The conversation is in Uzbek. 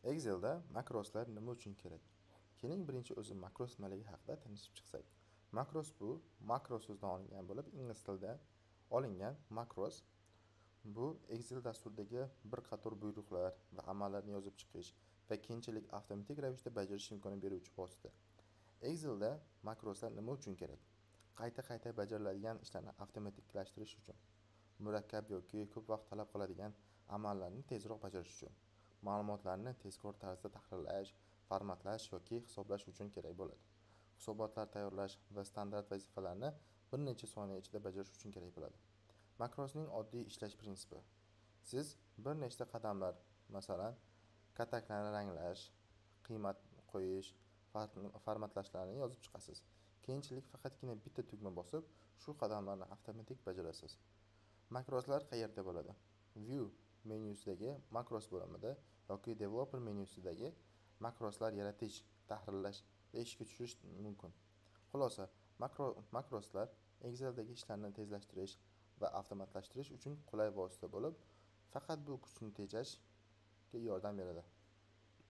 Excel'da makroslar nima uchun kerak? Keling birinchi o'zi makros nimaligi haqida tanishib chiqsak. Makros bu makro so'zidan olingan bo'lib, ingliz tilida olingan makros bu Excel dasturidagi bir qator buyruqlar va amallarni yozib chiqish va keyinchalik avtomatik ravishda bajarish imkonini beruvchi vosita. Excel'da makroslar nima uchun kerak? Qayta bajariladigan ishlarni avtomatlashtirish uchun, murakkab yoki ko'p vaqt talab qiladigan amallarni tezroq bajarish uchun, ma'lumotlarni tezkor tarzda tahrirlash, formatlash yoki hisoblash uchun kerak bo'ladi. Hisobotlar tayyorlash va standart vazifalarni bir necha soniya ichida bajarish uchun kerak bo'ladi. Makrosning oddiy ishlash prinsipi. Siz bir nechta qadamlar, masalan, kataklarni ranglash, qiymat qo'yish, formatlashlarni yozib chiqasiz. Keyinchalik faqatgina bitta tugma bosib, shu qadamlarni avtomatik bajarasiz. Makroslar qayerda bo'ladi? View menyusidagi makros bo'limida yoki Developer menyusidagi makroslar yaratish, tahrirlash va ishga tushirish mumkin. Xulosa, makroslar Excel'dagi ishlarni tezlashtirish va avtomatlashtirish uchun qulay vosita bo'lib, faqat bu kuchni tejashga yordam beradi.